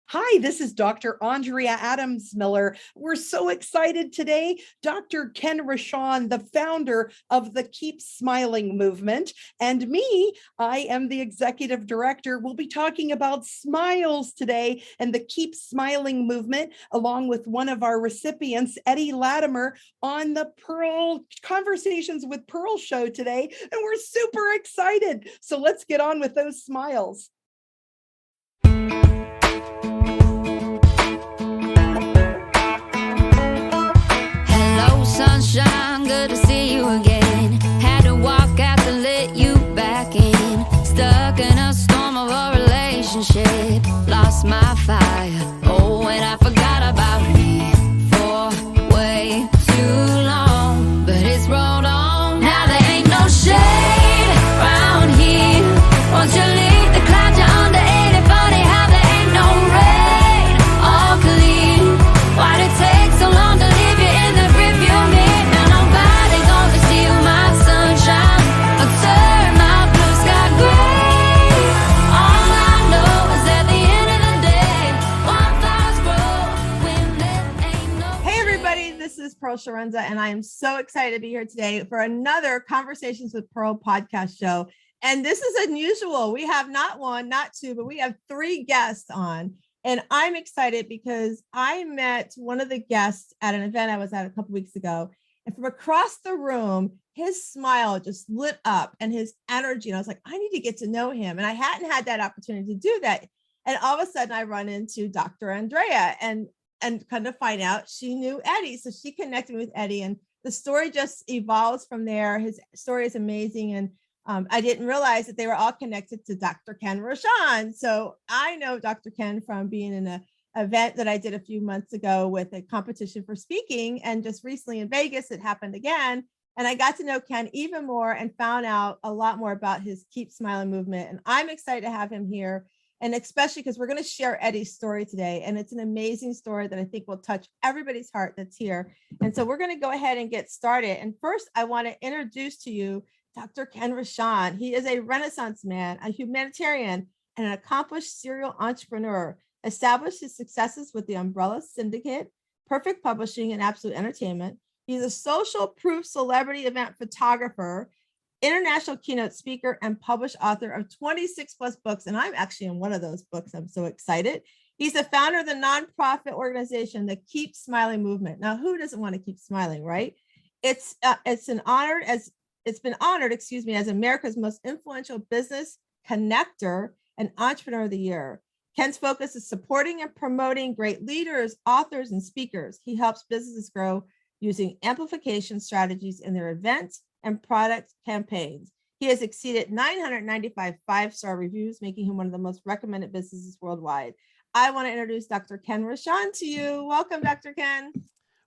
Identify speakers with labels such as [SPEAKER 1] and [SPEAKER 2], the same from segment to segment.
[SPEAKER 1] Hi, this is Dr. Andrea Adams-Miller. We're so excited today. Dr. Ken Rochon, the founder of the Keep Smiling movement, and me, I am the executive director. We'll be talking about smiles today and the Keep Smiling movement, along with one of our recipients, Eddie Latimer, on the Pearl Conversations with Pearl show today. And we're super excited. So let's get on with those smiles.
[SPEAKER 2] Sunshine, good to see you again. Had to walk out to let you back in. Stuck in a storm of a relationship. Lost my fire. Oh, and I forgot about me for way too long. But it's rolled on. Now there ain't no shade around here. Won't you leave the clouds you're under? Ain't it funny how there ain't no rain or clear? Why'd it take so long to leave you in the rearview mirror? Now nobody's gonna steal my sunshine or turn my blue sky gray. All I know is at the end of the day, wildflowers grow when there ain't no.
[SPEAKER 3] Hey everybody, this is Pearl Sharenza, and I am so excited to be here today for another Conversations with Pearl podcast show. And this is unusual. We have not one, not two, but we have three guests on. And I'm excited because I met one of the guests at an event I was at a couple weeks ago. And from across the room, his smile just lit up and his energy. And I was like, I need to get to know him. And I hadn't had that opportunity to do that. And all of a sudden I run into Dr. Andrea and kind of find out she knew Eddie. So she connected with Eddie and the story just evolves from there. His story is amazing. And I didn't realize that they were all connected to Dr. Ken Rochon. So I know Dr. Ken from being in an event that I did a few months ago with a competition for speaking. And just recently in Vegas, it happened again. And I got to know Ken even more and found out a lot more about his Keep Smiling movement. And I'm excited to have him here. And especially because we're going to share Eddie's story today. And it's an amazing story that I think will touch everybody's heart that's here. And so we're going to go ahead and get started. And first, I want to introduce to you Dr. Ken Rochon. He is a Renaissance man, a humanitarian, and an accomplished serial entrepreneur. Established his successes with the Umbrella Syndicate, Perfect Publishing, and Absolute Entertainment. He's a social proof celebrity event photographer, international keynote speaker, and published author of 26 plus books. And I'm actually in one of those books. I'm so excited. He's the founder of the nonprofit organization, the Keep Smiling movement. Now, who doesn't want to keep smiling, right? It's been honored, as America's most influential business connector and entrepreneur of the year. Ken's focus is supporting and promoting great leaders, authors, and speakers. He helps businesses grow using amplification strategies in their events and product campaigns. He has exceeded 995 five-star reviews, making him one of the most recommended businesses worldwide. I want to introduce Dr. Ken Rochon to you. Welcome, Dr. Ken.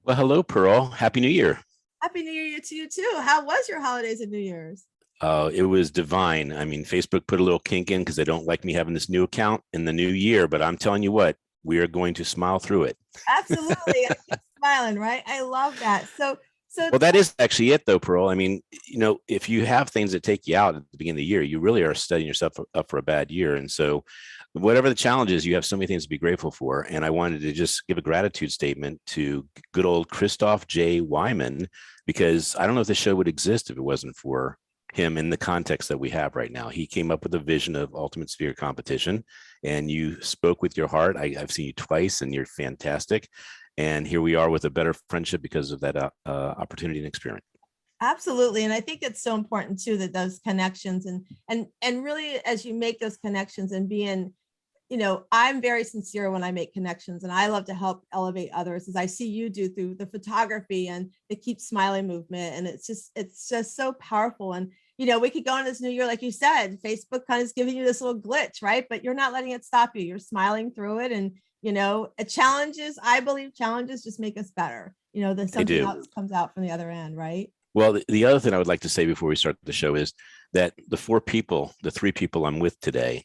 [SPEAKER 4] Well, hello, Pearl. Happy New Year.
[SPEAKER 3] Happy New Year to you too. How was your holidays and New Year's?
[SPEAKER 4] It was divine. I mean, Facebook put a little kink in because they don't like me having this new account in the new year, but I'm telling you what, we are going to smile through it.
[SPEAKER 3] Absolutely. I keep smiling, right? I love that. So
[SPEAKER 4] well, that is actually it though, Pearl. I mean, if you have things that take you out at the beginning of the year, you really are setting yourself up for a bad year. And so whatever the challenge is, you have so many things to be grateful for. And I wanted to just give a gratitude statement to good old Christoph J. Wyman, because I don't know if this show would exist if it wasn't for him in the context that we have right now. He came up with a vision of ultimate sphere competition, and you spoke with your heart. I've seen you twice and you're fantastic. And here we are with a better friendship because of that opportunity and experience.
[SPEAKER 3] Absolutely. And I think it's so important too, that those connections and really, as you make those connections and being, I'm very sincere when I make connections, and I love to help elevate others, as I see you do through the photography and the Keep Smiling movement. And it's just so powerful. And, we could go in this new year, like you said, Facebook kind of is giving you this little glitch, right? But you're not letting it stop you. You're smiling through it. And, I believe challenges just make us better. That something else comes out from the other end, right?
[SPEAKER 4] Well, the other thing I would like to say before we start the show is that the three people I'm with today,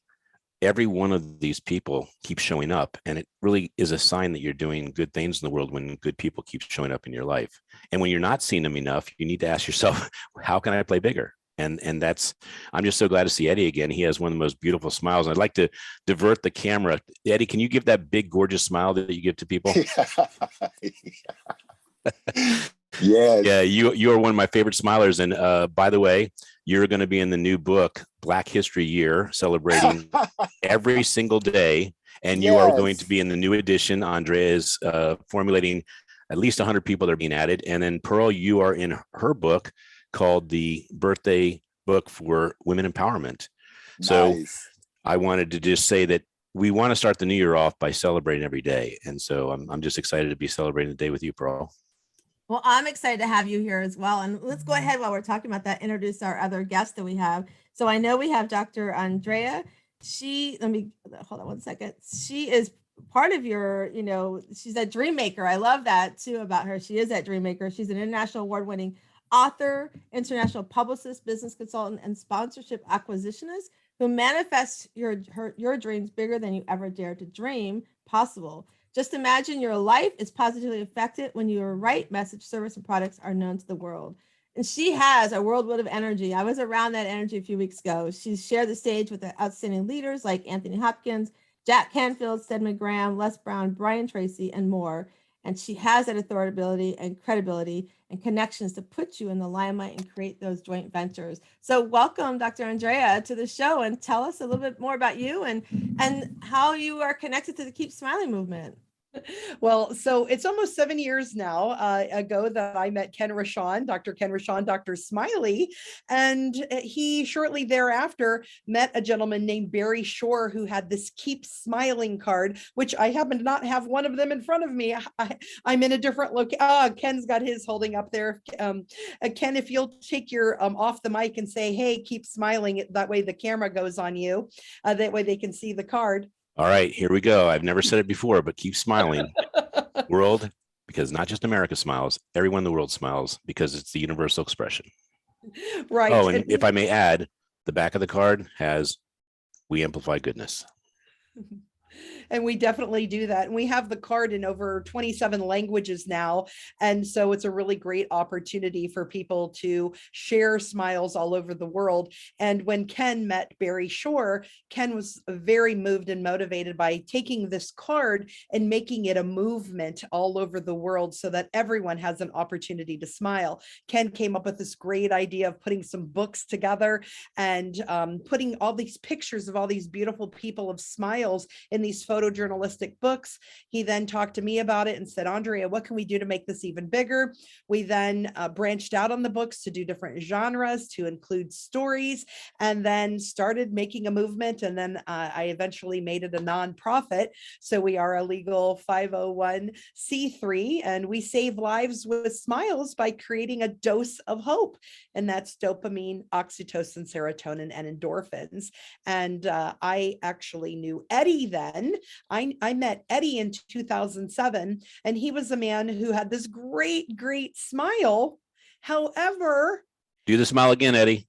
[SPEAKER 4] every one of these people keeps showing up, and it really is a sign that you're doing good things in the world when good people keep showing up in your life. And when you're not seeing them enough, you need to ask yourself, how can I play bigger? And that's, I'm just so glad to see Eddie again. He has one of the most beautiful smiles. I'd like to divert the camera. Eddie, can you give that big, gorgeous smile that you give to people?
[SPEAKER 5] Yes.
[SPEAKER 4] Yeah, you are one of my favorite smilers. And by the way, you're going to be in the new book, Black History Year, celebrating every single day. And you are going to be in the new edition. Andrea is formulating at least 100 people that are being added. And then Pearl, you are in her book called The Birthday Book for Women Empowerment. So I wanted to just say that we want to start the new year off by celebrating every day. And so I'm just excited to be celebrating the day with you, Pearl.
[SPEAKER 3] Well, I'm excited to have you here as well. And let's go ahead while we're talking about that, introduce our other guests that we have. So I know we have Dr. Andrea. Let me hold on one second. She is part of your, she's a dream maker. I love that too about her. She is that dream maker. She's an international award-winning author, international publicist, business consultant, and sponsorship acquisitionist who manifests your dreams bigger than you ever dared to dream possible. Just imagine your life is positively affected when your right message, service, and products are known to the world. And she has a whirlwind of energy. I was around that energy a few weeks ago. She's shared the stage with the outstanding leaders like Anthony Hopkins, Jack Canfield, Stedman Graham, Les Brown, Brian Tracy, and more. And she has that authority and credibility and connections to put you in the limelight and create those joint ventures. So welcome, Dr. Andrea, to the show, and tell us a little bit more about you and how you are connected to the Keep Smiling movement.
[SPEAKER 1] Well, so it's almost 7 years now ago that I met Ken Rochon, Dr. Smiley, and he shortly thereafter met a gentleman named Barry Shore who had this Keep Smiling card, which I happen to not have one of them in front of me. I'm in a different look. Ken's got his holding up there. Ken, if you'll take your off the mic and say, hey, keep smiling, that way the camera goes on you. That way they can see the card.
[SPEAKER 4] All right, here we go. I've never said it before, but keep smiling, world, because not just America smiles, everyone in the world smiles because it's the universal expression.
[SPEAKER 1] Right.
[SPEAKER 4] Oh, and if I may add, the back of the card has, we amplify goodness.
[SPEAKER 1] And we definitely do that. And we have the card in over 27 languages now. And so it's a really great opportunity for people to share smiles all over the world. And when Ken met Barry Shore, Ken was very moved and motivated by taking this card and making it a movement all over the world so that everyone has an opportunity to smile. Ken came up with this great idea of putting some books together and putting all these pictures of all these beautiful people of smiles in these photojournalistic books. He then talked to me about it and said, Andrea, what can we do to make this even bigger? We then branched out on the books to do different genres, to include stories, and then started making a movement. And then I eventually made it a nonprofit. So we are a legal 501c3, and we save lives with smiles by creating a dose of hope. And that's dopamine, oxytocin, serotonin, and endorphins. And I actually knew Eddie then. I met Eddie in 2007, and he was a man who had this great, great smile. However,
[SPEAKER 4] do the smile again, Eddie.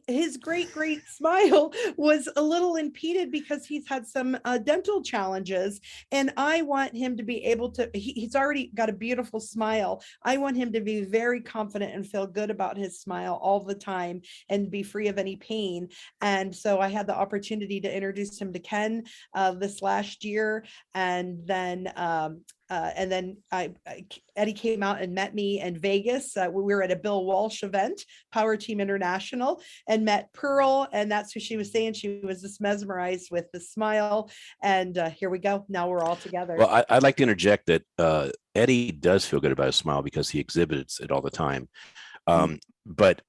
[SPEAKER 1] His great, great smile was a little impeded because he's had some dental challenges, and I want him to be able to, he's already got a beautiful smile. I want him to be very confident and feel good about his smile all the time and be free of any pain. And so I had the opportunity to introduce him to Ken this last year. And then Eddie came out and met me in Vegas. We were at a Bill Walsh event, Power Team International, and met Pearl. And that's who she was saying. She was just mesmerized with the smile. And here we go. Now we're all together.
[SPEAKER 4] Well, I'd like to interject that Eddie does feel good about his smile because he exhibits it all the time. But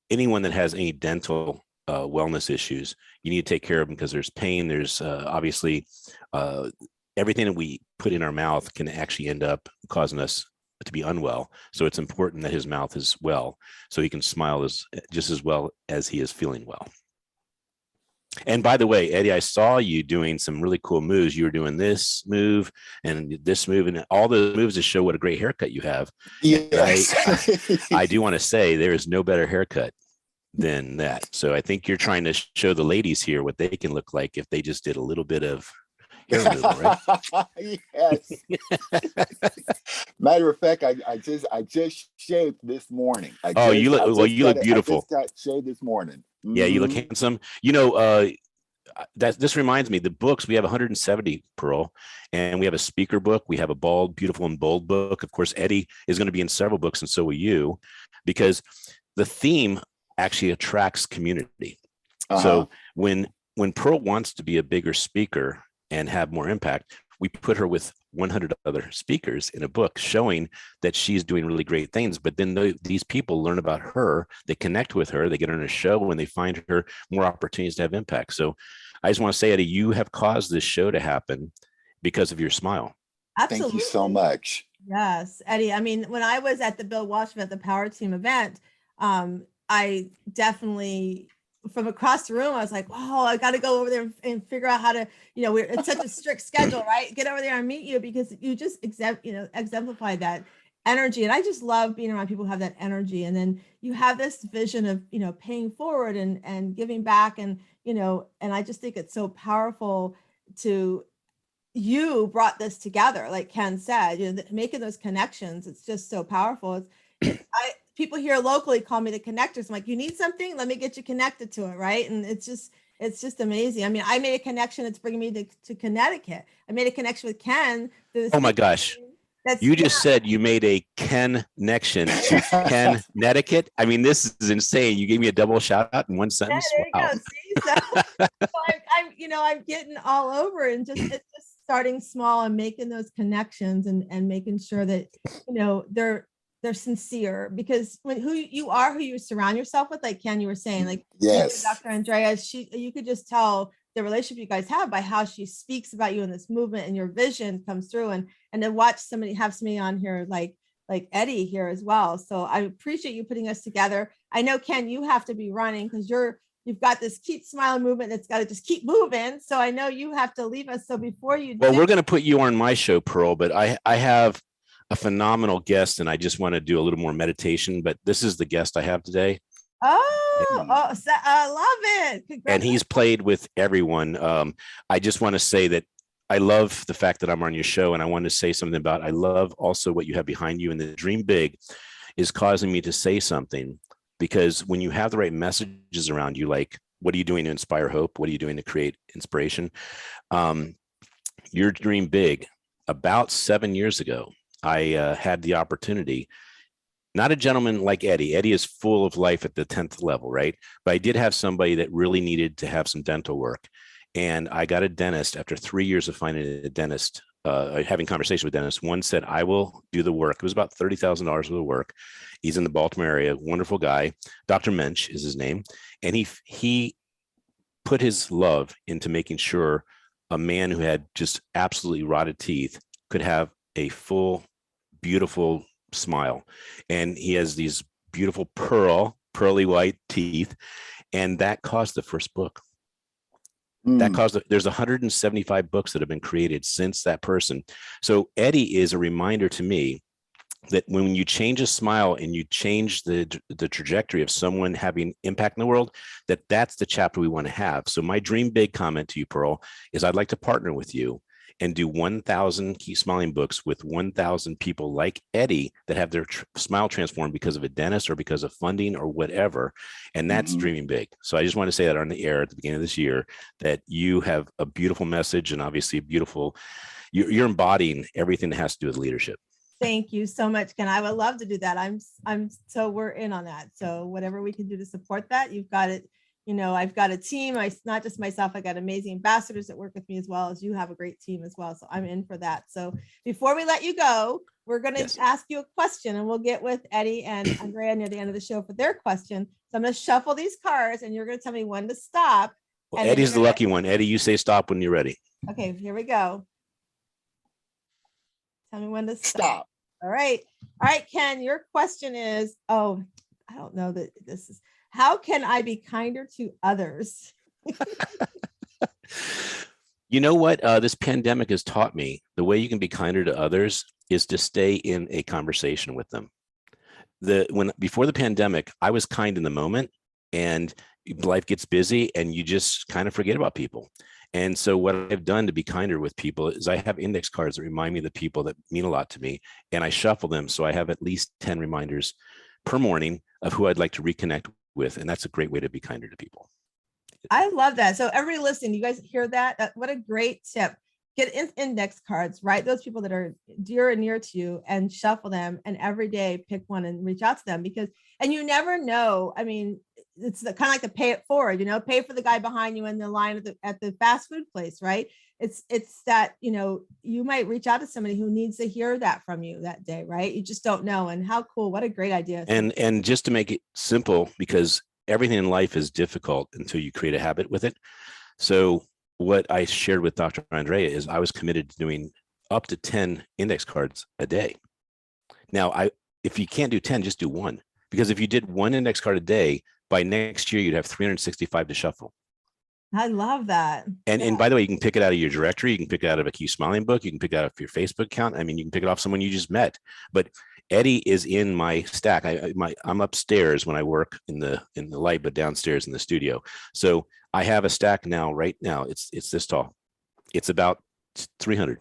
[SPEAKER 4] anyone that has any dental wellness issues, you need to take care of them because there's pain. There's obviously everything that we put in our mouth can actually end up causing us to be unwell. So it's important that his mouth is well, so he can smile just as well as he is feeling well. And by the way, Eddie, I saw you doing some really cool moves. You were doing this move and this move and all the moves to show what a great haircut you have.
[SPEAKER 5] Yes.
[SPEAKER 4] I do want to say there is no better haircut than that. So I think you're trying to show the ladies here what they can look like if they just did a little bit of hair removal, right?
[SPEAKER 5] Yes. Matter of fact, I just shaved this morning.
[SPEAKER 4] Oh, you look well. You look
[SPEAKER 5] I
[SPEAKER 4] beautiful.
[SPEAKER 5] just got shaved this morning.
[SPEAKER 4] Yeah, you look
[SPEAKER 5] Mhm.
[SPEAKER 4] handsome. That this reminds me, the books, we have 170, Pearl, and we have a speaker book. We have a bald, beautiful, and bold book. Of course, Eddie is going to be in several books, and so will you, because the theme actually attracts community. So when Pearl wants to be a bigger speaker and have more impact, we put her with 100 other speakers in a book showing that she's doing really great things. But then these people learn about her, they connect with her, they get on a show, and they find her more opportunities to have impact. So I just want to say, Eddie, you have caused this show to happen because of your smile.
[SPEAKER 3] Absolutely.
[SPEAKER 5] Thank you so much.
[SPEAKER 3] Yes, Eddie. I mean, when I was at the Bill Walsh event, the Power Team event, I definitely, from across the room, I was like, "Wow, I got to go over there and figure out how to, it's such a strict schedule, right? Get over there and meet you because you just exemplify that energy." And I just love being around people who have that energy. And then you have this vision of, paying forward and giving back, and I just think it's so powerful to. You brought this together, like Ken said, making those connections. It's just so powerful. People here locally call me the connectors. I'm like, you need something? Let me get you connected to it, right? And it's just amazing. I mean, I made a connection that's bringing me to Connecticut. I made a connection with Ken.
[SPEAKER 4] Oh my gosh. You just said you made a connection to Connecticut. I mean, this is insane. You gave me a double shout out in one sentence.
[SPEAKER 3] Yeah, there you go. See? So I'm getting all over, and it's just starting small and making those connections and making sure that, they're sincere, because who you surround yourself with, like Ken, you were saying, like,
[SPEAKER 5] yes,
[SPEAKER 3] Dr. Andrea, you could just tell the relationship you guys have by how she speaks about you in this movement, and your vision comes through, and then have somebody on here like Eddie here as well. So I appreciate you putting us together. I know, Ken, you have to be running because you've got this Keep Smiling movement that's got to just keep moving. So I know you have to leave us. So before you
[SPEAKER 4] we're going to put you on my show, Pearl, but I have a phenomenal guest, and I just want to do a little more meditation, but this is the guest I have today.
[SPEAKER 3] I love it.
[SPEAKER 4] And he's played with everyone. I just want to say that I love the fact that I'm on your show, and I want to say something about, I love also what you have behind you, and the Dream Big is causing me to say something, because when you have the right messages around you, like, what are you doing to inspire hope? What are you doing to create inspiration? Your Dream Big, about 7 years ago, I had the opportunity, not a gentleman like Eddie. Eddie is full of life at the 10th level, right? But I did have somebody that really needed to have some dental work. And I got a dentist after 3 years of finding a dentist, having conversation with dentists. One said, I will do the work. It was about $30,000 worth of work. He's in the Baltimore area, wonderful guy. Dr. Mensch is his name. And he put his love into making sure a man who had just absolutely rotted teeth could have a full, beautiful smile. And he has these beautiful pearly white teeth. And that caused the first book. That caused, there's 175 books that have been created since that person. So Eddie is a reminder to me that when you change a smile and you change the trajectory of someone having impact in the world, that's the chapter we want to have. So my Dream Big comment to you, Pearl, is I'd like to partner with you and do 1,000 Keep Smiling books with 1,000 people like Eddie that have their smile transformed because of a dentist or because of funding or whatever. And that's dreaming big. So I just want to say that on the air at the beginning of this year, that you have a beautiful message, and obviously a beautiful, you're embodying everything that has to do with leadership.
[SPEAKER 3] Thank you so much, Ken. I would love to do that. So we're in on that. So whatever we can do to support that, you've got it. I've got a team. Not just myself. I got amazing ambassadors that work with me, as well as you have a great team as well. So I'm in for that. So before we let you go, we're going to ask you a question, and we'll get with Eddie and Andrea near the end of the show for their question. So I'm going to shuffle these cards, and you're going to tell me when to stop.
[SPEAKER 4] Well, Eddie's the lucky one. Eddie, you say stop when you're ready.
[SPEAKER 3] Okay, here we go. Tell me when to stop. All right, Ken, your question is, I don't know that this is, how can I be kinder to others?
[SPEAKER 4] You know what? This pandemic has taught me the way you can be kinder to others is to stay in a conversation with them. Before the pandemic, I was kind in the moment, and life gets busy and you just kind of forget about people. And so what I've done to be kinder with people is I have index cards that remind me of the people that mean a lot to me, and I shuffle them. So I have at least 10 reminders per morning of who I'd like to reconnect with. And that's a great way to be kinder to people.
[SPEAKER 3] I love that. So everybody listening, you guys hear that? What a great tip. Get index cards, write those people that are dear and near to you and shuffle them, and every day pick one and reach out to them, because, and you never know. I mean, it's kind of like the pay it forward, pay for the guy behind you in the line at the fast food place, right? It's that, you might reach out to somebody who needs to hear that from you that day, right? You just don't know. And how cool, what a great idea.
[SPEAKER 4] And just to make it simple, because everything in life is difficult until you create a habit with it. So what I shared with Dr. Andrea is I was committed to doing up to 10 index cards a day. Now, if you can't do 10, just do one, because if you did one index card a day, by next year, you'd have 365 to shuffle.
[SPEAKER 3] I love that.
[SPEAKER 4] And by the way, you can pick it out of your directory. You can pick it out of a Keep Smiling book. You can pick it out of your Facebook account. I mean, you can pick it off someone you just met. But Eddie is in my stack. I'm upstairs when I work in the light, but downstairs in the studio. So I have a stack now. Right now, it's this tall. It's about 300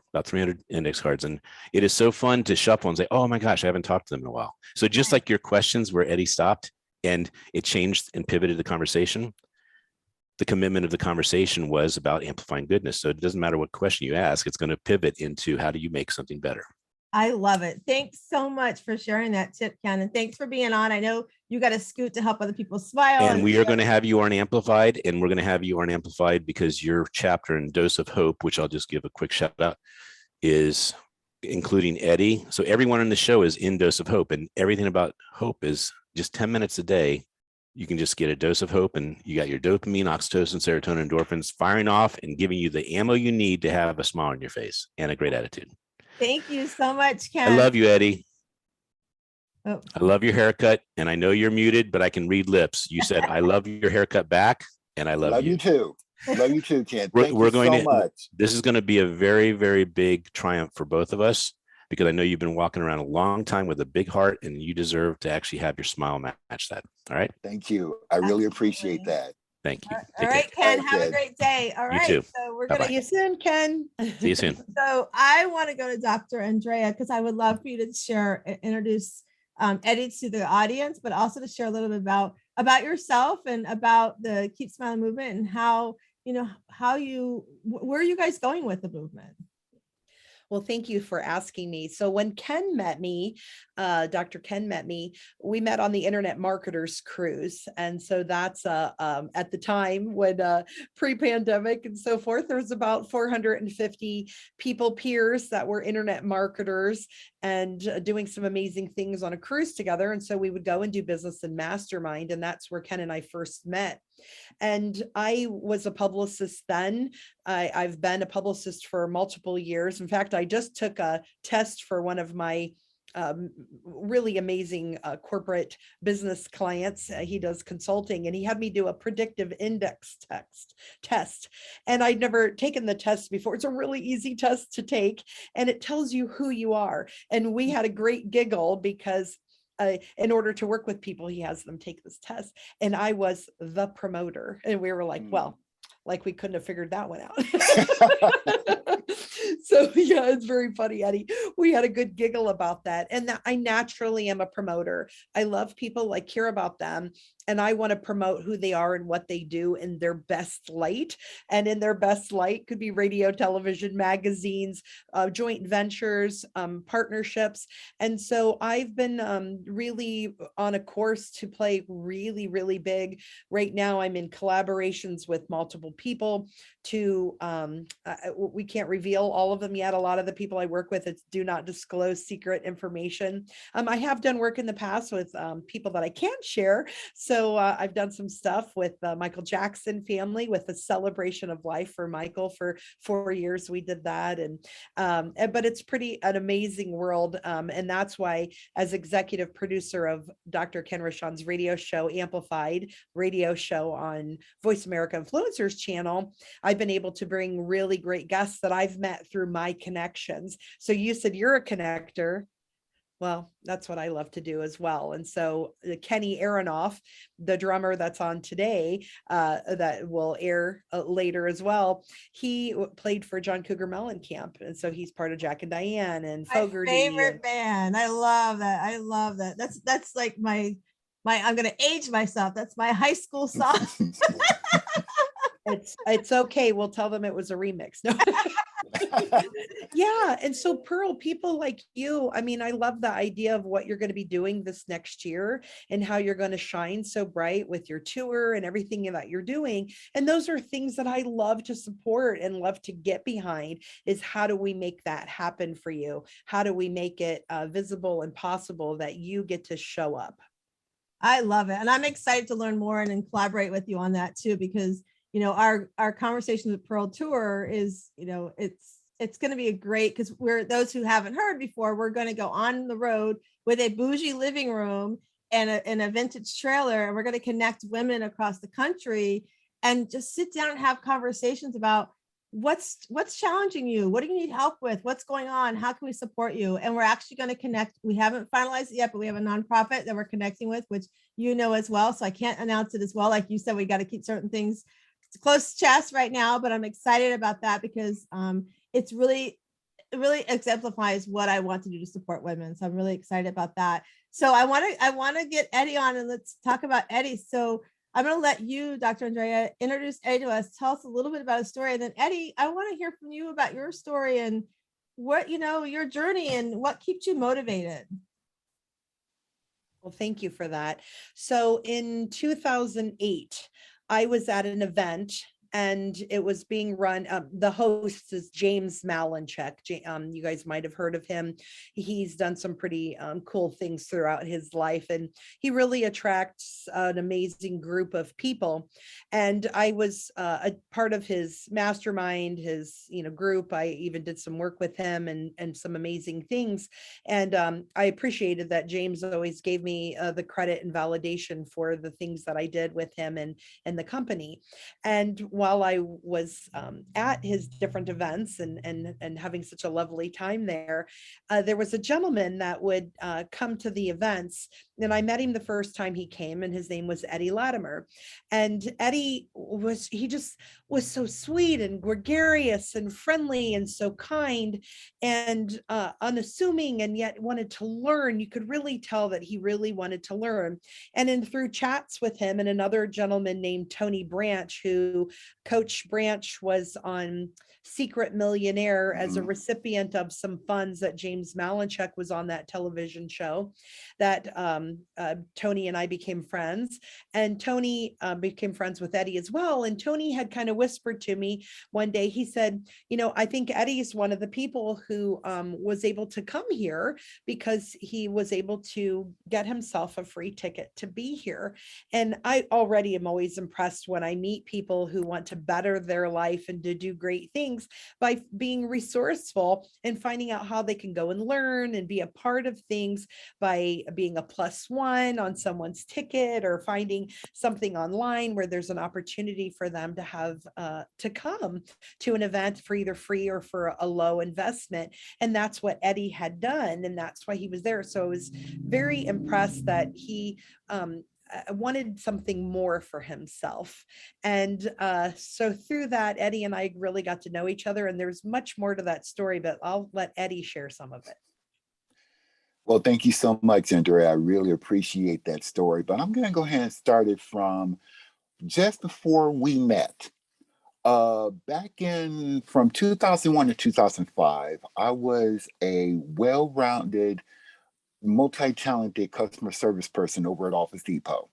[SPEAKER 4] index cards, and it is so fun to shuffle and say, "Oh my gosh, I haven't talked to them in a while." So just like your questions where Eddie stopped and it changed and pivoted the conversation, the commitment of the conversation was about amplifying goodness. So it doesn't matter what question you ask, it's going to pivot into how do you make something better.
[SPEAKER 3] I love it. Thanks so much for sharing that tip, Ken. And thanks for being on. I know you got a scoot to help other people smile.
[SPEAKER 4] And we are going to have you on Amplified, and we're going to have you on Amplified because your chapter in Dose of Hope, which I'll just give a quick shout out, is including Eddie. So everyone on the show is in Dose of Hope, and everything about hope is just 10 minutes a day. You can just get a dose of hope, and you got your dopamine, oxytocin, serotonin, endorphins firing off and giving you the ammo you need to have a smile on your face and a great attitude.
[SPEAKER 3] Thank you so much, Ken.
[SPEAKER 4] I love you, Eddie.
[SPEAKER 3] Oh.
[SPEAKER 4] I love your haircut, and I know you're muted, but I can read lips. You said, I love your haircut back, and I love you.
[SPEAKER 5] You too. Love you too, Ken.
[SPEAKER 4] We're going
[SPEAKER 5] so much.
[SPEAKER 4] This is going to be a very, very big triumph for both of us, because I know you've been walking around a long time with a big heart, and you deserve to actually have your smile match that. All right.
[SPEAKER 5] Thank you. I really appreciate that.
[SPEAKER 4] Thank you.
[SPEAKER 3] All right, Ken. Have a great day. All right.
[SPEAKER 4] You too.
[SPEAKER 3] So we're going to
[SPEAKER 1] See you soon, Ken.
[SPEAKER 4] See you soon.
[SPEAKER 3] So I want to go to Dr. Andrea, because I would love for you to introduce Eddie to the audience, but also to share a little bit about yourself and about the Keep Smiling movement, and how where are you guys going with the movement?
[SPEAKER 1] Well, thank you for asking me. So when Ken met me, Dr. Ken met me, we met on the Internet Marketers Cruise. And so that's at the time when pre-pandemic and so forth, there was about 450 people, peers that were internet marketers and doing some amazing things on a cruise together. And so we would go and do business and mastermind. And that's where Ken and I first met. And I was a publicist then. I've been a publicist for multiple years. In fact, I just took a test for one of my really amazing corporate business clients. He does consulting, and he had me do a predictive index test. And I'd never taken the test before. It's a really easy test to take, and it tells you who you are. And we had a great giggle because in order to work with people, he has them take this test. And I was the promoter. And we were like, well, like we couldn't have figured that one out. So yeah, it's very funny, Eddie. We had a good giggle about that. And that I naturally am a promoter. I love people, I care about them. And I want to promote who they are and what they do in their best light. And in their best light could be radio, television, magazines, joint ventures, partnerships. And so I've been really on a course to play really, really big. Right now, I'm in collaborations with multiple people to, we can't reveal all of them yet. A lot of the people I work with, it's do not disclose secret information. I have done work in the past with people that I can't share. So I've done some stuff with the Michael Jackson family with the celebration of life for Michael for 4 years. We did that. But it's an amazing world. And that's why, as executive producer of Dr. Ken Rochon's radio show, Amplified radio show on Voice America Influencers channel, I've been able to bring really great guests that I've met through my connections. So you said you're a connector. Well, that's what I love to do as well. And so Kenny Aronoff, the drummer that's on today, that will air later as well, he played for John Cougar Mellencamp. And so he's part of Jack and Diane and
[SPEAKER 3] My
[SPEAKER 1] Fogerty.
[SPEAKER 3] favorite band. I love that. I love that. That's like my I'm gonna age myself. That's my high school song.
[SPEAKER 1] It's okay. We'll tell them it was a remix. No. Yeah. And so Pearl, people like you, I mean, I love the idea of what you're going to be doing this next year and how you're going to shine so bright with your tour and everything that you're doing. And those are things that I love to support and love to get behind, is how do we make that happen for you? How do we make it visible and possible that you get to show up?
[SPEAKER 3] I love it. And I'm excited to learn more and collaborate with you on that too, because our conversation with Pearl Tour is, it's going to be a great, because we're those who haven't heard before, we're going to go on the road with a bougie living room and a vintage trailer, and we're going to connect women across the country and just sit down and have conversations about what's challenging you, what do you need help with, what's going on, how can we support you. And we're actually going to connect. We haven't finalized it yet, but we have a nonprofit that we're connecting with, which as well, so I can't announce it as well. Like you said, we got to keep certain things close to chest right now, but I'm excited about that because it really exemplifies what I want to do to support women. So I'm really excited about that. So I want to get Eddie on, and let's talk about Eddie. So I'm going to let you, Dr. Andrea, introduce Eddie to us. Tell us a little bit about his story. And then Eddie, I want to hear from you about your story and what, your journey and what keeps you motivated.
[SPEAKER 1] Well, thank you for that. So in 2008, I was at an event and it was being run. The host is James Malinchek. You guys might have heard of him. He's done some pretty cool things throughout his life, and he really attracts an amazing group of people. And I was a part of his mastermind, his group. I even did some work with him and some amazing things. And I appreciated that James always gave me the credit and validation for the things that I did with him and the company. And while I was at his different events and having such a lovely time there, there was a gentleman that would come to the events, and I met him the first time he came, and his name was Eddie Latimer. And Eddie was so sweet and gregarious and friendly and so kind and unassuming, and yet wanted to learn. You could really tell that he really wanted to learn. And through chats with him and another gentleman named Tony Branch, who Coach Branch was on Secret Millionaire as a recipient of some funds that James Malinchek was on that television show, that Tony and I became friends, and Tony became friends with Eddie as well. And Tony had kind of whispered to me one day, he said, I think Eddie's one of the people who was able to come here because he was able to get himself a free ticket to be here. And I already am always impressed when I meet people who want to better their life and to do great things by being resourceful and finding out how they can go and learn and be a part of things by being a +1 on someone's ticket, or finding something online where there's an opportunity for them to have to come to an event for either free or for a low investment. And that's what Eddie had done, and that's why he was there. So I was very impressed that he wanted something more for himself. And so through that, Eddie and I really got to know each other, and there's much more to that story, but I'll let Eddie share some of it.
[SPEAKER 5] Well, thank you so much, Andrea. I really appreciate that story, but I'm going to go ahead and start it from just before we met. Back from 2001 to 2005, I was a well-rounded, multi-talented customer service person over at Office Depot.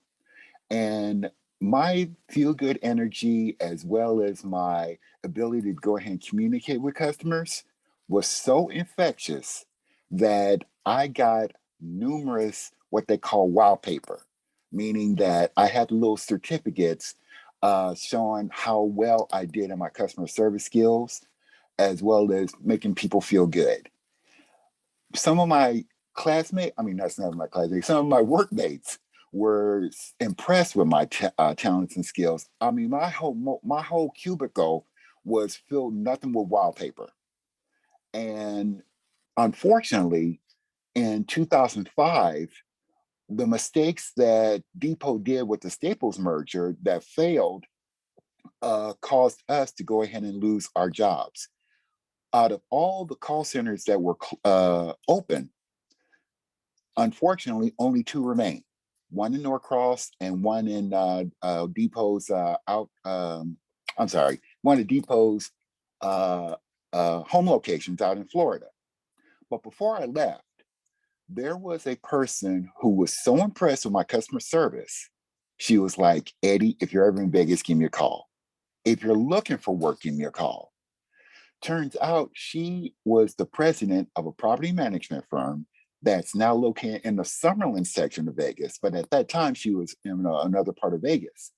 [SPEAKER 5] And my feel-good energy, as well as my ability to go ahead and communicate with customers, was so infectious that I got numerous what they call wallpaper, meaning that I had little certificates showing how well I did in my customer service skills, as well as making people feel good. Some of my classmates, that's not my classmates, some of my workmates were impressed with my talents and skills. My whole cubicle was filled nothing but wallpaper. And unfortunately, in 2005, the mistakes that Depot did with the Staples merger that failed caused us to go ahead and lose our jobs. Out of all the call centers that were open, unfortunately, only two remain. One in Norcross and one in Depot's one of Depot's home locations out in Florida. But before I left, there was a person who was so impressed with my customer service. She was like, Eddie, if you're ever in Vegas, give me a call. If you're looking for work, give me a call. Turns out she was the president of a property management firm that's now located in the Summerlin section of Vegas. But at that time, she was in another part of Vegas.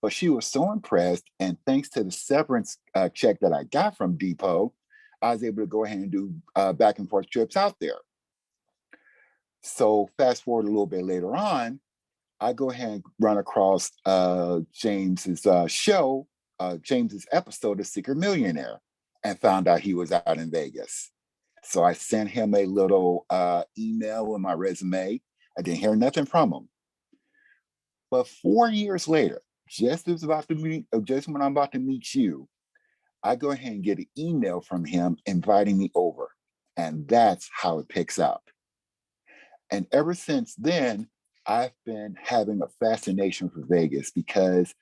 [SPEAKER 5] But she was so impressed. And thanks to the severance check that I got from Depot, I was able to go ahead and do back and forth trips out there. So fast forward a little bit later on, I go ahead and run across James's show, James's episode of Secret Millionaire, and found out he was out in Vegas. So I sent him a little email with my resume. I didn't hear nothing from him. But 4 years later, just when I'm about to meet you, I go ahead and get an email from him inviting me over. And that's how it picks up. And ever since then, I've been having a fascination for Vegas because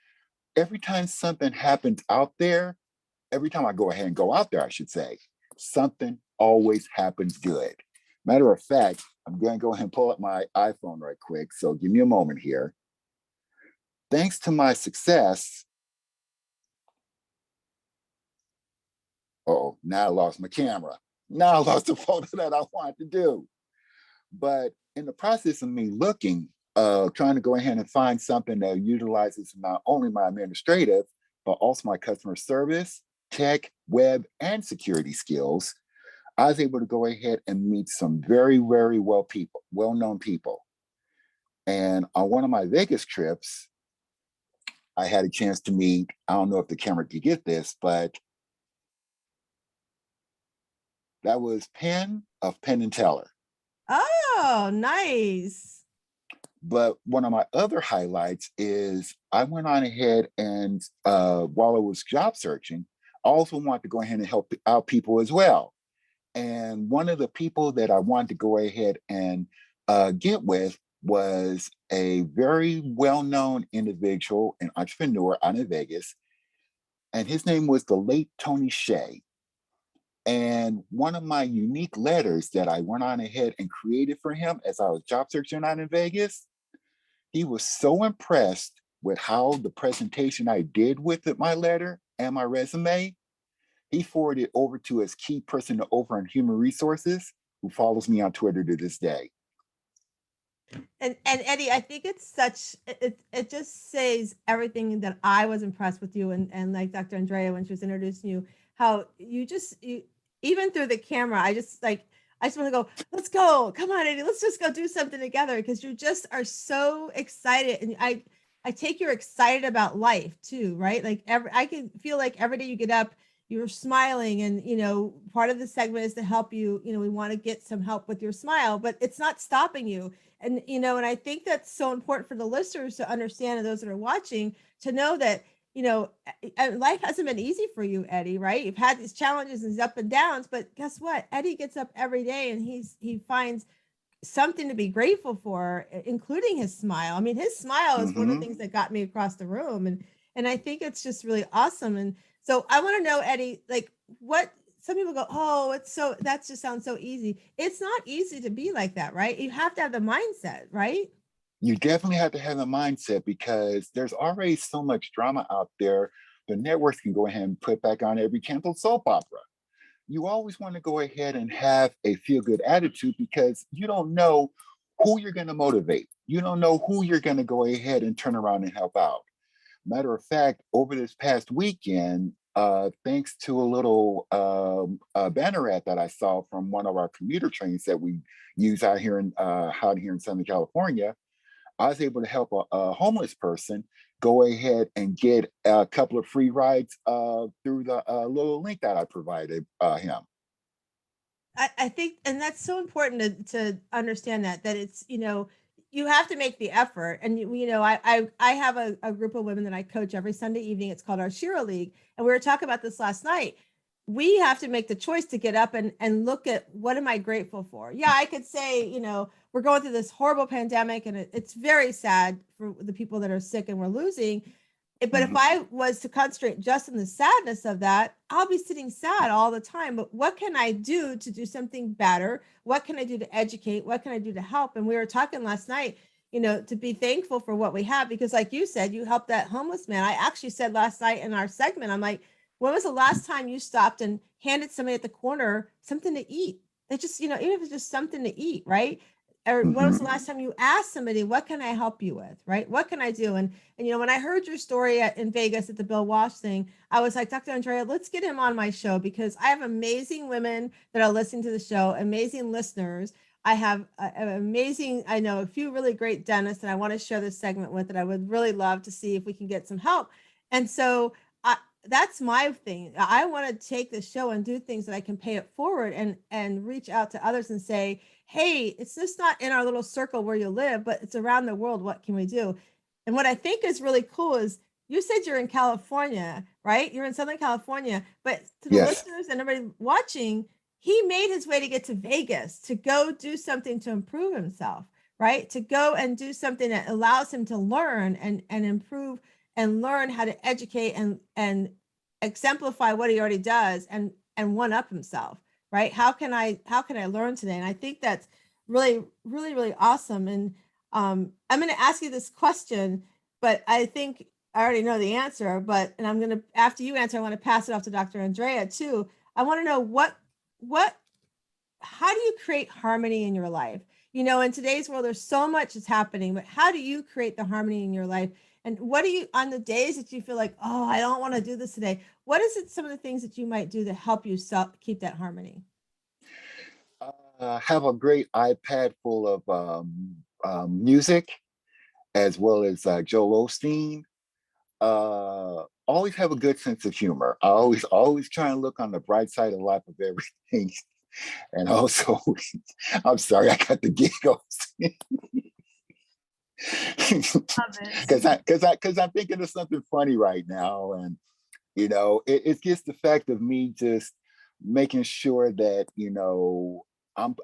[SPEAKER 5] every time something happens out there, every time I go ahead and go out there, I should say, something always happens good. Matter of fact, I'm going to go ahead and pull up my iPhone right quick. So give me a moment here. Thanks to my success. Oh, now I lost my camera. Now I lost the photo that I wanted to do. But in the process of me looking, trying to go ahead and find something that utilizes not only my administrative, but also my customer service, tech, web, and security skills, I was able to go ahead and meet some very, very well-known people. And on one of my Vegas trips, I had a chance to meet, I don't know if the camera could get this, but that was Penn of Penn and Teller.
[SPEAKER 3] Oh, nice.
[SPEAKER 5] But one of my other highlights is I went on ahead and while I was job searching, I also wanted to go ahead and help out people as well. And one of the people that I wanted to go ahead and get with was a very well-known individual and entrepreneur out in Vegas. And his name was the late Tony Shea. And one of my unique letters that I went on ahead and created for him as I was job searching out in Vegas, he was so impressed with how the presentation I did with it, my letter and my resume, he forwarded it over to his key person over in human resources who follows me on Twitter to this day.
[SPEAKER 3] And Eddie, I think it's such it just says everything that I was impressed with you and like Dr. Andrea when she was introducing you, how you even through the camera, I just want to go, let's go. Come on, Eddie, let's just go do something together because you just are so excited. And I take you're excited about life too, right? Like I can feel like every day you get up, you're smiling and, part of the segment is to help you, we want to get some help with your smile, but it's not stopping you. And, and I think that's so important for the listeners to understand and those that are watching to know that, life hasn't been easy for you, Eddie, right? You've had these challenges and these up and downs, but guess what? Eddie gets up every day and he finds something to be grateful for, including his smile. I mean, his smile is one of the things that got me across the room. And I think it's just really awesome. And so I want to know, Eddie, like what some people go, oh, that just sounds so easy. It's not easy to be like that, right? You have to have the mindset, right?
[SPEAKER 5] You definitely have to have the mindset because there's already so much drama out there. The networks can go ahead and put back on every canceled soap opera. You always want to go ahead and have a feel-good attitude because you don't know who you're going to motivate. You don't know who you're going to go ahead and turn around and help out. Matter of fact, over this past weekend, thanks to a little banner ad that I saw from one of our commuter trains that we use out here in Southern California, I was able to help a homeless person go ahead and get a couple of free rides through the little link that I provided him.
[SPEAKER 3] I think, and that's so important to understand that it's, you have to make the effort. And, I have a group of women that I coach every Sunday evening. It's called our Shira League. And we were talking about this last night. We have to make the choice to get up and look at what am I grateful for? Yeah, I could say, we're going through this horrible pandemic and it's very sad for the people that are sick and we're losing. But if I was to concentrate just on the sadness of that, I'll be sitting sad all the time. But what can I do to do something better? What can I do to educate? What can I do to help? And we were talking last night, to be thankful for what we have, because like you said, you helped that homeless man. I actually said last night in our segment, I'm like, when was the last time you stopped and handed somebody at the corner something to eat? They just, even if it's just something to eat, right? Or when was the last time you asked somebody, what can I help you with? Right? What can I do? And when I heard your story in Vegas at the Bill Walsh thing, I was like, Dr. Andrea, let's get him on my show, because I have amazing women that are listening to the show, amazing listeners. I have an amazing, I know a few really great dentists that I want to share this segment with that I would really love to see if we can get some help. And so that's my thing. I want to take the show and do things that I can pay it forward and reach out to others and say, hey, it's just not in our little circle where you live, but it's around the world. What can we do? And what I think is really cool is you said you're in California, right? You're in Southern California, but to the listeners and everybody watching, he made his way to get to Vegas to go do something to improve himself, right? To go and do something that allows him to learn and improve and learn how to educate and exemplify what he already does and one up himself, right? How can I learn today? And I think that's really, really, really awesome. And I'm going to ask you this question, but I think I already know the answer, and I'm going to, after you answer, I want to pass it off to Dr. Andrea too. I want to know how do you create harmony in your life? In today's world, there's so much that's happening, but how do you create the harmony in your life? And what do you, on the days that you feel like, oh, I don't want to do this today, what is it, some of the things that you might do to help you keep that harmony?
[SPEAKER 5] Have a great iPad full of music, as well as Joel Osteen. Always have a good sense of humor. I always try and look on the bright side of life of everything. And also, I'm sorry, I got the giggles. Because I'm thinking of something funny right now, and it's just the fact of me just making sure that I'm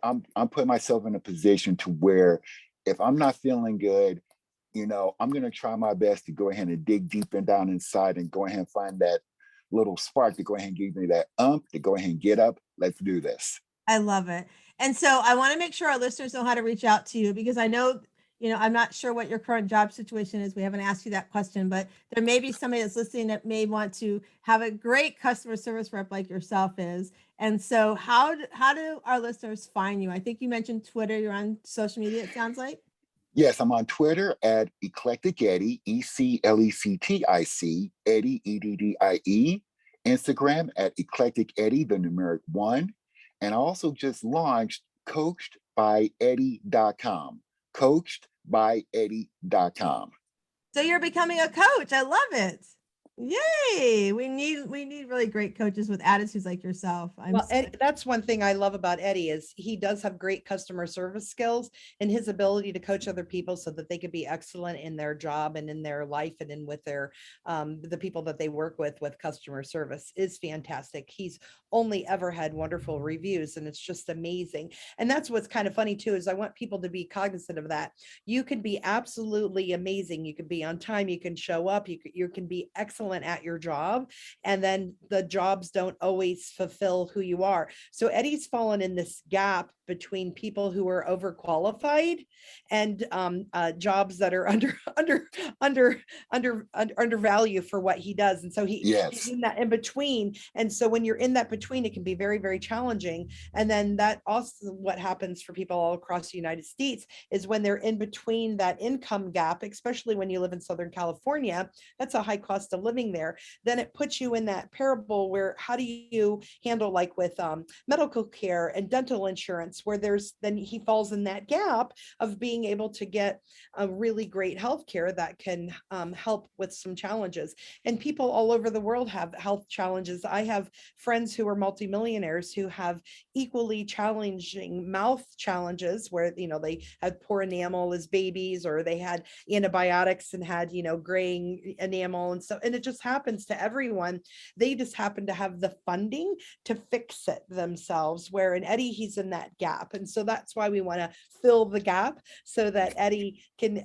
[SPEAKER 5] putting myself in a position to where if I'm not feeling good, I'm going to try my best to go ahead and dig deep and down inside and go ahead and find that little spark to go ahead and give me that to go ahead and get up. Let's do this.
[SPEAKER 3] I love it. And so I want to make sure our listeners know how to reach out to you, because I know, I'm not sure what your current job situation is. We haven't asked you that question, but there may be somebody that's listening that may want to have a great customer service rep like yourself is. And so how do our listeners find you? I think you mentioned Twitter. You're on social media, it sounds like.
[SPEAKER 5] Yes, I'm on Twitter at Eclectic Eddie, ECLECTIC, Eddie, EDDIE. Instagram at Eclectic Eddie, the numeric 1. And I also just launched coachedbyeddie.com. Coachedbyeddie.com.
[SPEAKER 3] So you're becoming a coach. I love it. Yay. We need really great coaches with attitudes like yourself.
[SPEAKER 1] That's one thing I love about Eddie is he does have great customer service skills, and his ability to coach other people so that they could be excellent in their job and in their life and in with their the people that they work with customer service is fantastic. He's only ever had wonderful reviews, and it's just amazing. And that's what's kind of funny too, is I want people to be cognizant of that. You can be absolutely amazing. You can be on time. You can show up. You can be excellent at your job, and then the jobs don't always fulfill who you are. So Eddie's fallen in this gap between people who are overqualified and jobs that are undervalued for what he does. And so he's in that in between. And so when you're in that between, it can be very, very challenging. And then that also what happens for people all across the United States is when they're in between that income gap, especially when you live in Southern California, that's a high cost of living. living there, then it puts you in that parable where how do you handle, like with medical care and dental insurance, where then he falls in that gap of being able to get a really great health care that can help with some challenges. And people all over the world have health challenges. I have friends who are multimillionaires who have equally challenging mouth challenges where, they had poor enamel as babies, or they had antibiotics and had, graying enamel and stuff. And it just happens to everyone. They just happen to have the funding to fix it themselves, where in Eddie, he's in that gap. And so that's why we want to fill the gap so that Eddie can,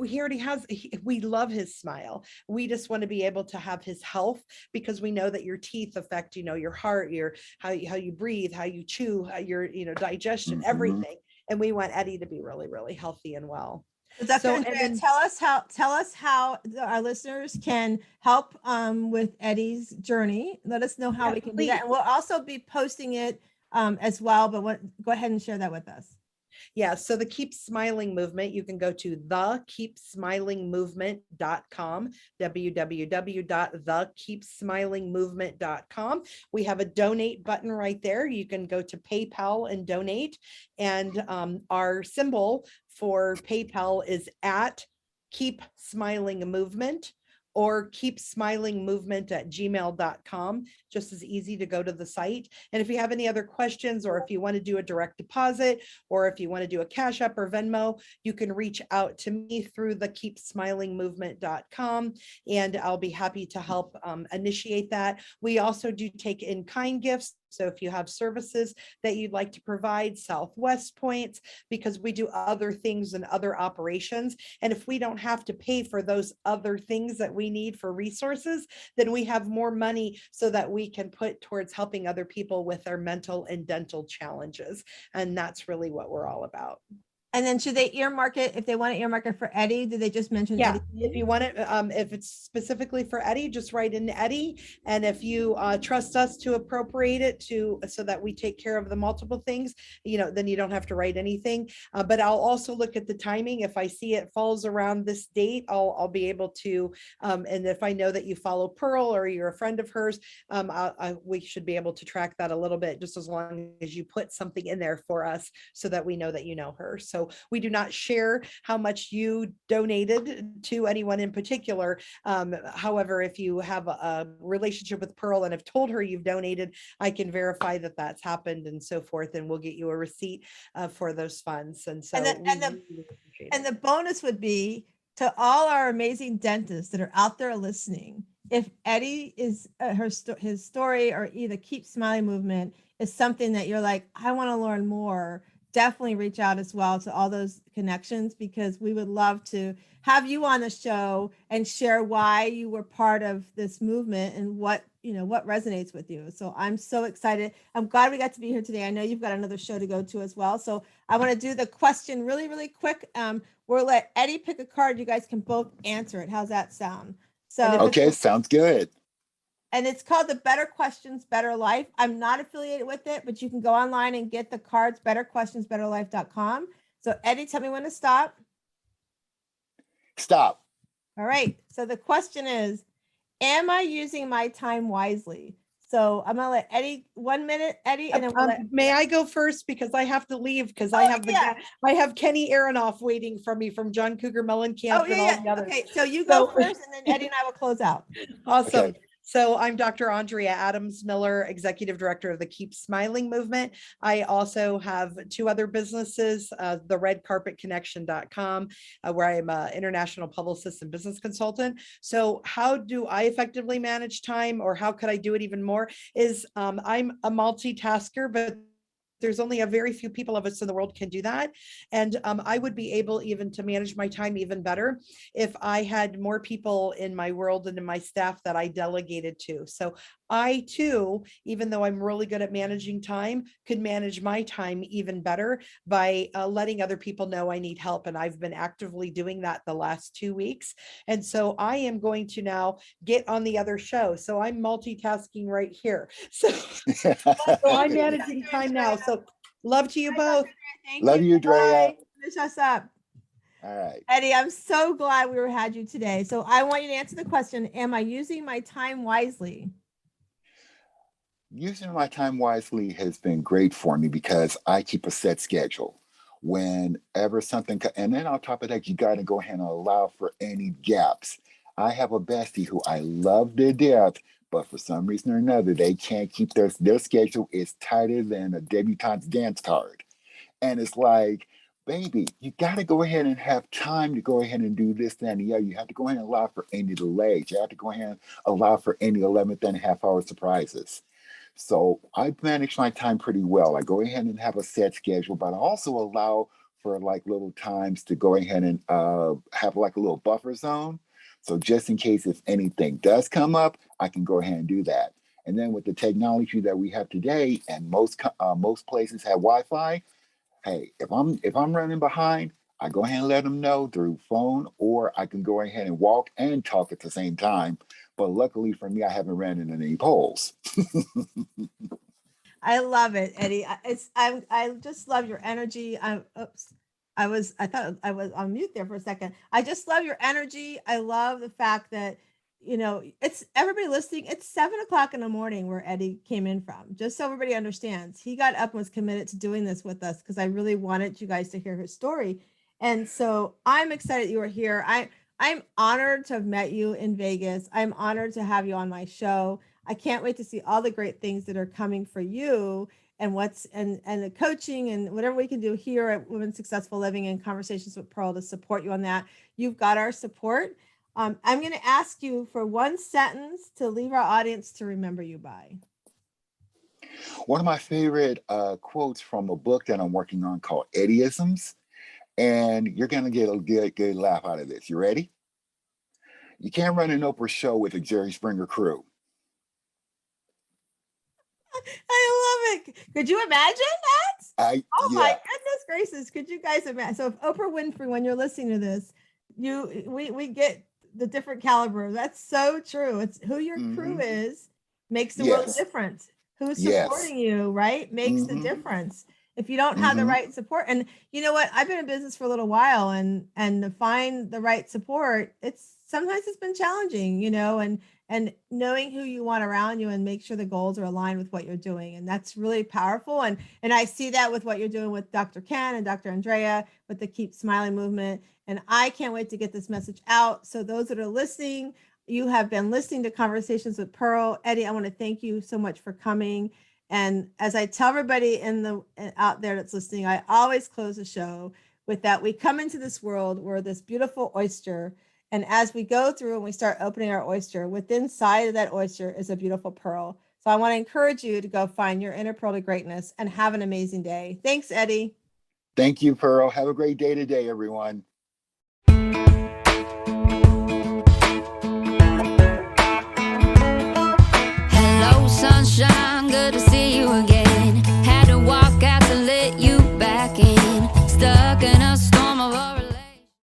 [SPEAKER 1] he already has, we love his smile. We just want to be able to have his health, because we know that your teeth affect, your heart, how you breathe, how you chew, your, digestion, everything. And we want Eddie to be really, really healthy and well.
[SPEAKER 3] Dr. Andrea, tell us how our listeners can help with Eddie's journey. Let us know how we can do that. And we'll also be posting it as well, but go ahead and share that with us.
[SPEAKER 1] Yeah, so the Keep Smiling Movement, you can go to thekeepsmilingmovement.com, www.thekeepsmilingmovement.com. We have a donate button right there. You can go to PayPal and donate. And our symbol for PayPal is at Keep Smiling Movement, or keepsmilingmovement@gmail.com. Just as easy to go to the site. And if you have any other questions, or if you want to do a direct deposit, or if you want to do a Cash App or Venmo, you can reach out to me through the keepsmilingmovement.com, and I'll be happy to help initiate that. We also do take in-kind gifts. So if you have services that you'd like to provide, Southwest points, because we do other things and other operations. And if we don't have to pay for those other things that we need for resources, then we have more money so that we can put towards helping other people with their mental and dental challenges. And that's really what we're all about.
[SPEAKER 3] And then should they earmark it, if they want to earmark it for Eddie? Did they just mention
[SPEAKER 1] Yeah,
[SPEAKER 3] Eddie?
[SPEAKER 1] if you want it, if it's specifically for Eddie, just write in Eddie. And if you trust us to appropriate it so that we take care of the multiple things, then you don't have to write anything. But I'll also look at the timing. If I see it falls around this date, I'll be able to, and if I know that you follow Pearl or you're a friend of hers, we should be able to track that a little bit, just as long as you put something in there for us so that we know that you know her. So we do not share how much you donated to anyone in particular. However, if you have a relationship with Pearl and have told her you've donated, I can verify that that's happened and so forth, and we'll get you a receipt for those funds. And so,
[SPEAKER 3] and the bonus would be to all our amazing dentists that are out there listening. If Eddie is his story, or either Keep Smiling Movement is something that you're like, I want to learn more, definitely reach out as well to all those connections, because we would love to have you on the show and share why you were part of this movement and what resonates with you. So I'm so excited. I'm glad we got to be here today. I know you've got another show to go to as well. So I want to do the question really, really quick. We'll let Eddie pick a card. You guys can both answer it. How's that sound? So
[SPEAKER 5] okay, sounds good.
[SPEAKER 3] And it's called the Better Questions, Better Life. I'm not affiliated with it, but you can go online and get the cards, betterquestionsbetterlife.com. So Eddie, tell me when to stop.
[SPEAKER 5] Stop.
[SPEAKER 3] All right. So the question is, am I using my time wisely? So I'm going to let Eddie, 1 minute, Eddie. And then
[SPEAKER 1] may I go first, because I have to leave, because I have I have Kenny Aronoff waiting for me from John Cougar Mellencamp and all the others.
[SPEAKER 3] Okay. So you go first, and then Eddie and I will close out.
[SPEAKER 1] Awesome. Okay. So I'm Dr. Andrea Adams-Miller, Executive Director of the Keep Smiling Movement. I also have two other businesses, the redcarpetconnection.com, where I am an international publicist and business consultant. So how do I effectively manage time, or how could I do it even more, is I'm a multitasker, but there's only a very few people of us in the world can do that. And I would be able even to manage my time even better if I had more people in my world and in my staff that I delegated to. So I too, even though I'm really good at managing time, could manage my time even better by letting other people know I need help. And I've been actively doing that the last 2 weeks. And so I am going to now get on the other show. So I'm multitasking right here. So I'm managing time now. So love to you both.
[SPEAKER 5] Love you, Drea.
[SPEAKER 3] Finish us up.
[SPEAKER 5] All right.
[SPEAKER 3] Eddie, I'm so glad we had you today. So I want you to answer the question, am I using my time wisely?
[SPEAKER 5] Using my time wisely has been great for me because I keep a set schedule. Whenever something, and then on top of that, you got to go ahead and allow for any gaps. I have a bestie who I love to death, but for some reason or another, they can't keep their schedule is tighter than a debutante's dance card. And it's like, baby, you got to go ahead and have time to go ahead and do this, that, and the other. You have to go ahead and allow for any delays. You have to go ahead and allow for any 11th and a half hour surprises. So I manage my time pretty well. I go ahead and have a set schedule, but I also allow for like little times to go ahead and have like a little buffer zone. So just in case if anything does come up, I can go ahead and do that. And then with the technology that we have today, and most places have Wi-Fi. Hey, if I'm running behind, I go ahead and let them know through phone, or I can go ahead and walk and talk at the same time. But luckily for me, I haven't ran into any poles.
[SPEAKER 3] I love it, Eddie. I just love your energy. I thought I was on mute there for a second. I just love your energy. I love the fact that, it's everybody listening. It's 7:00 in the morning where Eddie came in from, just so everybody understands. He got up and was committed to doing this with us because I really wanted you guys to hear his story. And so I'm excited you are here. I'm honored to have met you in Vegas. I'm honored to have you on my show. I can't wait to see all the great things that are coming for you and and the coaching and whatever we can do here at Women Successful Living and Conversations with Pearl to support you on that. You've got our support. I'm going to ask you for one sentence to leave our audience to remember you by.
[SPEAKER 5] One of my favorite quotes from a book that I'm working on called Eddieisms, and you're going to get a good laugh out of this. You ready? You can't run an Oprah show with a Jerry Springer crew.
[SPEAKER 3] I love it. Could you imagine that? My goodness gracious. Could you guys imagine? So if Oprah Winfrey, when you're listening to this, we get the different caliber. That's so true. It's who your crew is makes the world difference. Who's supporting you, right? Makes the difference. If you don't have the right support, and you know what, I've been in business for a little while, and to find the right support, sometimes it's been challenging, and knowing who you want around you and make sure the goals are aligned with what you're doing. And that's really powerful. And I see that with what you're doing with Dr. Ken and Dr. Andrea with the Keep Smiling movement. And I can't wait to get this message out. So those that are listening, you have been listening to Conversations with Pearl. Eddie, I want to thank you so much for coming. And as I tell everybody out there that's listening, I always close the show with that. We come into this world, we're this beautiful oyster. And as we go through and we start opening our oyster, within inside of that oyster is a beautiful pearl. So I want to encourage you to go find your inner pearl to greatness and have an amazing day. Thanks, Eddie.
[SPEAKER 5] Thank you, Pearl. Have a great day today, everyone.
[SPEAKER 2] Hello, sunshine, good to see you again. Had to walk out to let you back in. Stuck in a